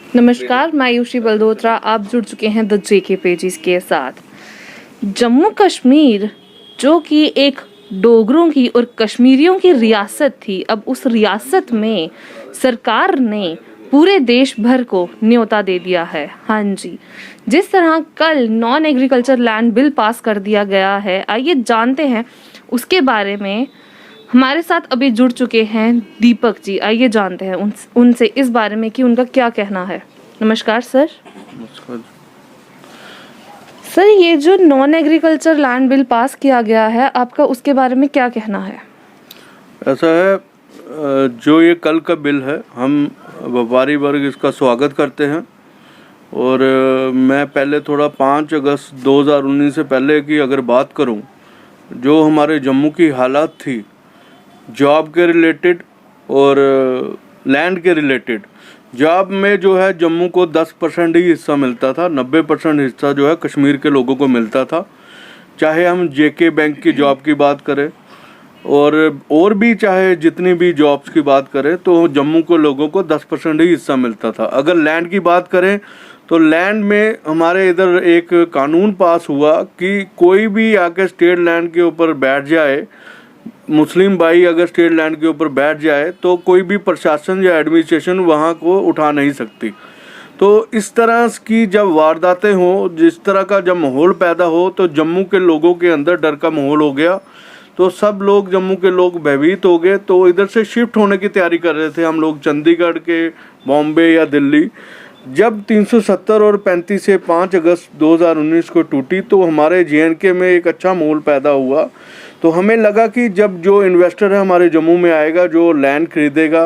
नमस्कार, मैं आयुषी बलदोत्रा। आप जुड़ चुके हैं द जेके पेजेस के साथ। जम्मू कश्मीर जो कि एक डोगरों की और कश्मीरियों की रियासत थी, अब उस रियासत में सरकार ने पूरे देश भर को न्योता दे दिया है। हाँ जी, जिस तरह कल non agriculture land bill pass कर दिया गया है, आइए जानते हैं उसके बारे में। हमारे साथ अभी जुड़ चुके हैं दीपक जी। आइए जानते हैं उनसे इस बारे में कि उनका क्या कहना है। नमस्कार सर। नमस्कार सर, ये जो non agriculture land bill pass किया गया है, आपका उसके बारे में क्या कहना है? ऐसा है, जो ये कल का बिल है, हम व्यापारी वर्ग इसका स्वागत करते हैं। और मैं पहले थोड़ा 5 अगस्त 2019 से पहले की अगर बात करूं, जो हमारे जम्मू की हालात थी जॉब के रिलेटेड और लैंड के रिलेटेड। जॉब में जो है जम्मू को 10% ही हिस्सा मिलता था, 90% हिस्सा जो है कश्मीर के लोगों को मिलता था। चाहे हम जेके बैंक की जॉब की बात करें और भी चाहे जितनी भी जॉब्स की बात करें, तो जम्मू के लोगों को 10% ही हिस्सा मिलता था। अगर लैंड की बात करें तो लैंड में हमारे इधर एक कानून पास हुआ कि कोई भी आके स्टेट लैंड के ऊपर बैठ जाए, मुस्लिम भाई अगर स्टेट लैंड के ऊपर बैठ जाए तो कोई भी प्रशासन या एडमिनिस्ट्रेशन वहाँ को उठा नहीं सकती। तो इस तरह की जब वारदातें हों, जिस तरह का जब माहौल पैदा हो, तो जम्मू के लोगों के अंदर डर का माहौल हो गया। तो सब लोग, जम्मू के लोग भयभीत हो गए। तो इधर से शिफ्ट होने की तैयारी कर रहे थे हम लोग, चंडीगढ़ के, बॉम्बे या दिल्ली। जब 370 और 35 से 5 अगस्त 2019 को टूटी, तो हमारे जेएनके में एक अच्छा माहौल पैदा हुआ। तो हमें लगा कि जब जो इन्वेस्टर है हमारे जम्मू में आएगा, जो लैंड खरीदेगा,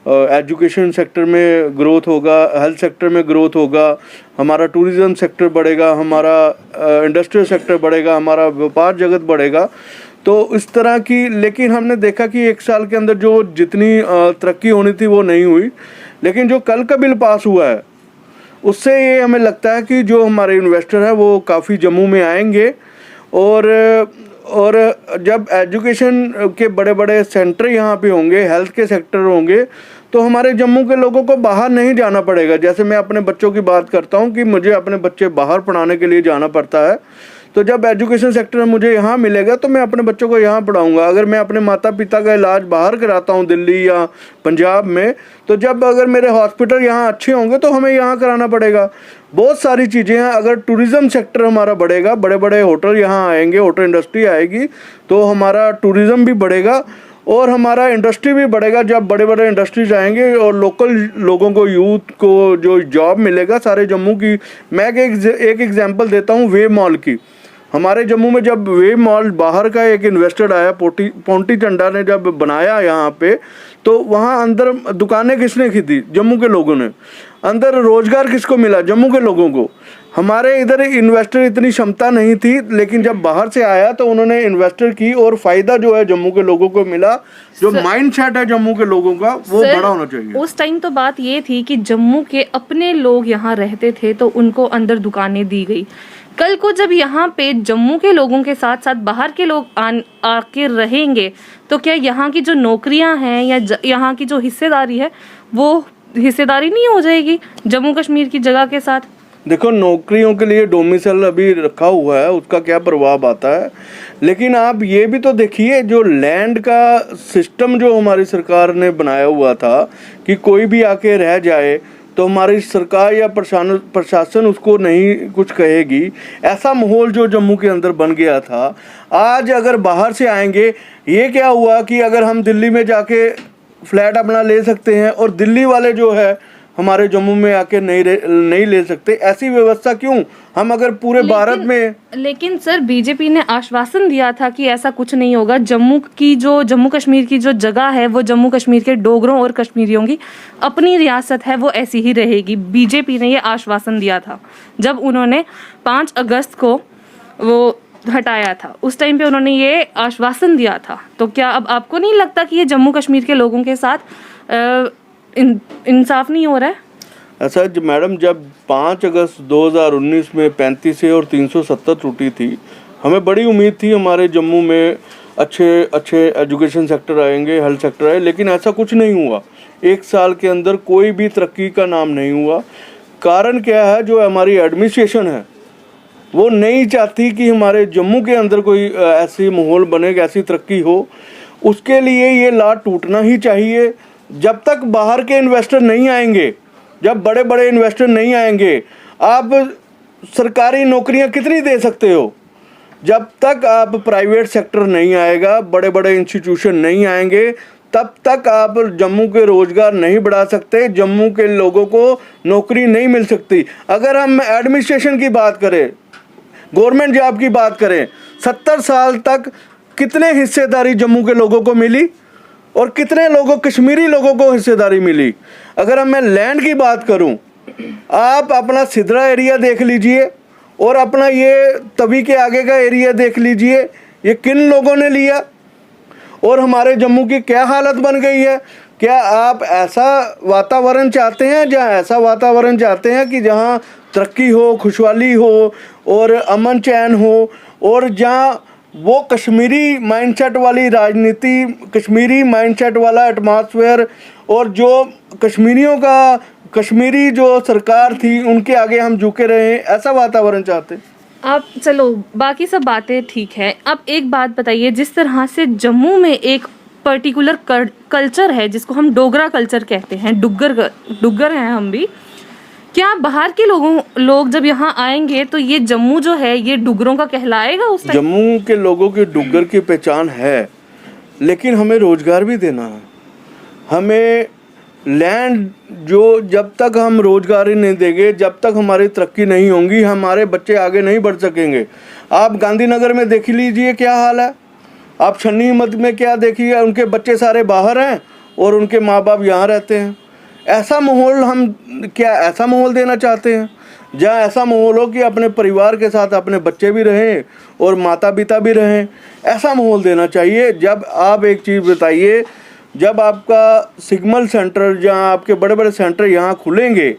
एजुकेशन सेक्टर में ग्रोथ होगा, हेल्थ सेक्टर में ग्रोथ होगा, हमारा टूरिज़्म सेक्टर बढ़ेगा, हमारा इंडस्ट्रियल सेक्टर बढ़ेगा, हमारा व्यापार जगत बढ़ेगा। तो इस तरह की, लेकिन हमने देखा कि 1 साल के अंदर जो जितनी तरक्की होनी थी वो नहीं हुई। लेकिन जो कल का बिल पास हुआ है, उससे ये हमें लगता है कि जो हमारे इन्वेस्टर हैं वो काफ़ी जम्मू में आएंगे। और जब एजुकेशन के बड़े बड़े सेंटर यहाँ पे होंगे, हेल्थ के सेक्टर होंगे, तो हमारे जम्मू के लोगों को बाहर नहीं जाना पड़ेगा। जैसे मैं अपने बच्चों की बात करता हूँ कि मुझे अपने बच्चे बाहर पढ़ाने के लिए जाना पड़ता है, तो जब एजुकेशन सेक्टर मुझे यहाँ मिलेगा तो मैं अपने बच्चों को यहाँ पढ़ाऊँगा। अगर मैं अपने माता पिता का इलाज बाहर कराता हूँ दिल्ली या पंजाब में, तो जब अगर मेरे हॉस्पिटल यहाँ अच्छे होंगे तो हमें यहाँ कराना पड़ेगा। बहुत सारी चीज़ें हैं। अगर टूरिज़्म सेक्टर हमारा बढ़ेगा, बड़े बड़े होटल यहाँ आएंगे, होटल इंडस्ट्री आएगी, तो हमारा टूरिज़्म भी बढ़ेगा और हमारा इंडस्ट्री भी बढ़ेगा। जब बड़े बड़े इंडस्ट्रीज आएंगे और लोकल लोगों को, यूथ को जो जॉब मिलेगा सारे जम्मू की। मैं एक एग्जांपल देता हूँ वे मॉल की। हमारे जम्मू में जब वे मॉल बाहर का एक इन्वेस्टर आया, पोंटी चंडा ने जब बनाया यहाँ पे, तो वहाँ अंदर दुकानें किसने खरीदी? जम्मू के लोगों ने। अंदर रोजगार किसको मिला? जम्मू के लोगों को। हमारे इधर इन्वेस्टर इतनी क्षमता नहीं थी, लेकिन जब बाहर से आया तो उन्होंने इन्वेस्टर की और फायदा जो है जम्मू के लोगों को मिला। जो माइंडसेट है जम्मू के लोगों का वो बड़ा होना चाहिए। उस टाइम तो बात ये थी कि जम्मू के अपने लोग यहाँ रहते थे तो उनको अंदर दुकानें दी गई। कल को जब यहाँ पे जम्मू के लोगों के साथ साथ बाहर के लोग आके रहेंगे, तो क्या यहाँ की जो नौकरियां हैं या यहाँ की जो हिस्सेदारी है, वो हिस्सेदारी नहीं हो जाएगी जम्मू कश्मीर की जगह के साथ? देखो, नौकरियों के लिए डोमिसाइल अभी रखा हुआ है, उसका क्या प्रभाव आता है। लेकिन आप ये भी तो देखिए, जो लैंड का सिस्टम जो हमारी सरकार ने बनाया हुआ था कि कोई भी आके रह जाए तो हमारी सरकार या प्रशासन उसको नहीं कुछ कहेगी। ऐसा माहौल जो जम्मू के अंदर बन गया था। आज अगर बाहर से आएंगे, ये क्या हुआ कि अगर हम दिल्ली में जाके फ्लैट अपना ले सकते हैं और दिल्ली वाले जो है हमारे जम्मू में आके नहीं ले सकते। ऐसी व्यवस्था क्यों? हम अगर पूरे भारत में। लेकिन सर, बीजेपी ने आश्वासन दिया था कि ऐसा कुछ नहीं होगा। जम्मू कश्मीर की जो जगह है वो जम्मू कश्मीर के डोगरों और कश्मीरियों की अपनी रियासत है, वो ऐसी ही रहेगी। बीजेपी ने ये आश्वासन दिया था जब उन्होंने 5 अगस्त को वो हटाया था। उस टाइम पे उन्होंने ये आश्वासन दिया था। तो क्या अब आपको नहीं लगता कि ये जम्मू कश्मीर के लोगों के साथ इंसाफ नहीं हो रहा है? ऐसा मैडम, जब 5 अगस्त 2019 में 35 और 370 टूटी थी, हमें बड़ी उम्मीद थी हमारे जम्मू में अच्छे एजुकेशन सेक्टर आएंगे, हेल्थ सेक्टर आए, लेकिन ऐसा कुछ नहीं हुआ। 1 साल के अंदर कोई भी तरक्की का नाम नहीं हुआ। कारण क्या है? जो हमारी एडमिनिस्ट्रेशन है वो नहीं चाहती कि हमारे जम्मू के अंदर कोई ऐसी माहौल बने, ऐसी तरक्की हो। उसके लिए ये लॉ टूटना ही चाहिए। जब तक बाहर के इन्वेस्टर नहीं आएंगे, जब बड़े बड़े इन्वेस्टर नहीं आएंगे, आप सरकारी नौकरियां कितनी दे सकते हो? जब तक आप प्राइवेट सेक्टर नहीं आएगा, बड़े बड़े इंस्टीट्यूशन नहीं आएंगे, तब तक आप जम्मू के रोज़गार नहीं बढ़ा सकते, जम्मू के लोगों को नौकरी नहीं मिल सकती। अगर हम एडमिनिस्ट्रेशन की बात करें, गवर्नमेंट जॉब की बात करें, 70 साल तक कितने हिस्सेदारी जम्मू के लोगों को मिली और कितने लोगों, कश्मीरी लोगों को हिस्सेदारी मिली? अगर मैं लैंड की बात करूं, आप अपना सिदरा एरिया देख लीजिए और अपना ये तवी के आगे का एरिया देख लीजिए, ये किन लोगों ने लिया और हमारे जम्मू की क्या हालत बन गई है। क्या आप ऐसा वातावरण चाहते हैं, जहाँ ऐसा वातावरण चाहते हैं कि जहाँ तरक्की हो, खुशहाली हो और अमन चैन हो, और जहाँ वो कश्मीरी माइंडसेट वाली राजनीति, कश्मीरी माइंडसेट वाला एटमॉस्फेयर, और जो कश्मीरी जो सरकार थी उनके आगे हम झुके रहे, ऐसा वातावरण चाहते हैं। आप चलो बाकी सब बातें ठीक है, आप एक बात बताइए, जिस तरह से जम्मू में एक पर्टिकुलर कल्चर है जिसको हम डोगरा कल्चर कहते हैं, डुग्गर हैं हम भी, क्या बाहर के लोग जब यहाँ आएंगे तो ये जम्मू जो है ये डुग्गरों का कहलाएगा? उस टाइम जम्मू के लोगों की डुग्गर की पहचान है, लेकिन हमें रोजगार भी देना है। हमें लैंड, जो जब तक हम रोजगार ही नहीं देंगे, जब तक हमारी तरक्की नहीं होगी, हमारे बच्चे आगे नहीं बढ़ सकेंगे। आप गांधीनगर में देख लीजिए क्या हाल है, आप छन्नी मत में क्या देखिए, उनके बच्चे सारे बाहर हैं और उनके माँ बाप यहाँ रहते हैं। ऐसा माहौल हम क्या ऐसा माहौल देना चाहते हैं, जहाँ ऐसा माहौल हो कि अपने परिवार के साथ अपने बच्चे भी रहें और माता पिता भी रहें? ऐसा माहौल देना चाहिए। जब आप एक चीज़ बताइए, जब आपका सिग्नल सेंटर, जहाँ आपके बड़े बड़े सेंटर यहाँ खुलेंगे,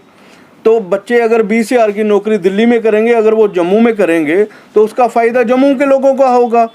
तो बच्चे अगर 20,000 की नौकरी दिल्ली में करेंगे, अगर वो जम्मू में करेंगे तो उसका फ़ायदा जम्मू के लोगों का होगा।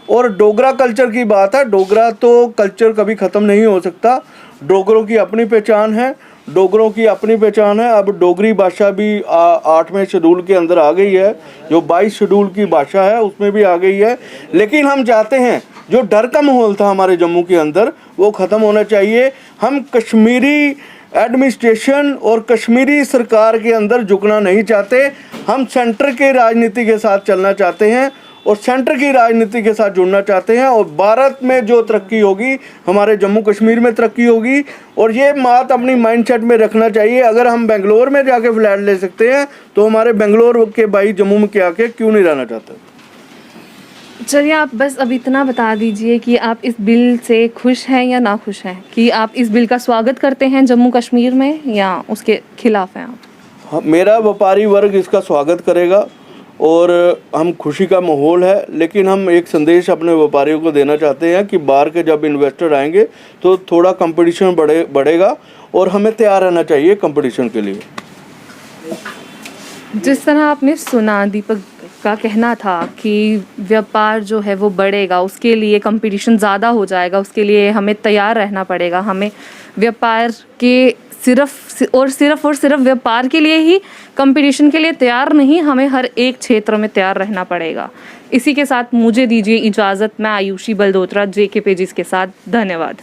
और डोगरा कल्चर की बात है, डोगरा तो कल्चर कभी ख़त्म नहीं हो सकता। डोगरों की अपनी पहचान है, डोगरों की अपनी पहचान है। अब डोगरी भाषा भी 8वें शेड्यूल के अंदर आ गई है, जो 22 शेड्यूल की भाषा है उसमें भी आ गई है। लेकिन हम चाहते हैं जो डर का माहौल था हमारे जम्मू के अंदर, वो ख़त्म होना चाहिए। हम कश्मीरी एडमिनिस्ट्रेशन और कश्मीरी सरकार के अंदर झुकना नहीं चाहते। हम सेंटर के राजनीति के साथ चलना चाहते हैं और सेंटर की राजनीति के साथ जुड़ना चाहते हैं। और भारत में जो तरक्की होगी, हमारे जम्मू कश्मीर में तरक्की होगी। और ये बात अपनी माइंडसेट में रखना चाहिए, अगर हम बेंगलोर में जाके फ्लैट ले सकते हैं तो हमारे बेंगलोर के भाई जम्मू में के आके क्यों नहीं रहना चाहते? चलिए, आप बस अब इतना बता दीजिए कि आप इस बिल से खुश हैं या ना खुश हैं, कि आप इस बिल का स्वागत करते हैं जम्मू कश्मीर में या उसके खिलाफ हैं आप? हाँ, मेरा व्यापारी वर्ग इसका स्वागत करेगा और हम खुशी का माहौल है। लेकिन हम एक संदेश अपने व्यापारियों को देना चाहते हैं कि बाहर के जब इन्वेस्टर आएंगे तो थोड़ा कंपटीशन बढ़ेगा और हमें तैयार रहना चाहिए कंपटीशन के लिए। जिस तरह आपने सुना, दीपक का कहना था कि व्यापार जो है वो बढ़ेगा, उसके लिए कंपटीशन ज़्यादा हो जाएगा, उसके लिए हमें तैयार रहना पड़ेगा। हमें व्यापार के सिर्फ व्यापार के लिए ही, कंपटीशन के लिए तैयार नहीं, हमें हर एक क्षेत्र में तैयार रहना पड़ेगा। इसी के साथ मुझे दीजिए इजाज़त। मैं आयुषी बलदोत्रा, JK पेजेस के साथ। धन्यवाद।